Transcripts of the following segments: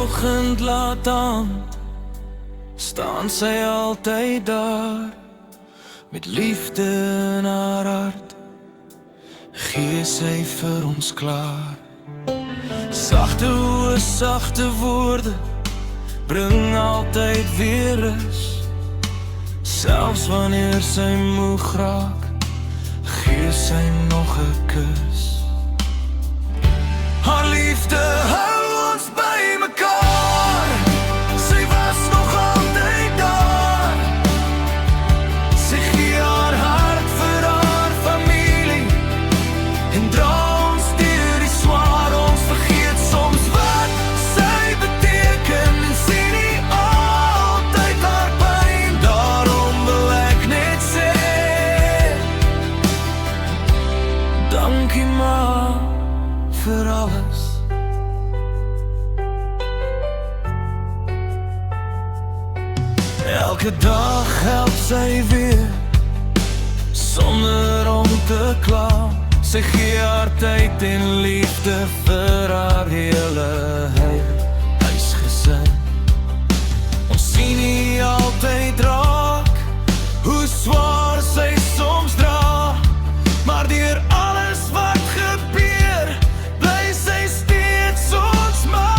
oggend laat aan, staan sy altyd daar, met liefde in haar hart, gee sy vir ons klaar. Sagte oë, sagte woorde, bring altyd weer rus, selfs wanneer sy moeg raak, gee sy nog 'n kus. Haar liefde hou ons by mekaar, sy was nog altyd daar, sy gee haar hart vir haar familie, en dra ons deur die swaar. Ons vergeet soms wat sy beteken, en sien nie altyd haar pyn. Daarom wil ek net sê, dankie ma, vir alles. Elke dag help sy weer, sonder om te kla. Sy gee haar tyd en liefde vir haar hele huisgesin. Ons sien nie altyd raak hoe swaar sy soms dra, maar deur alles wat gebeur, bly sy steeds ons ma.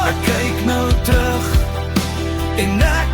Ek kyk nou terug en ek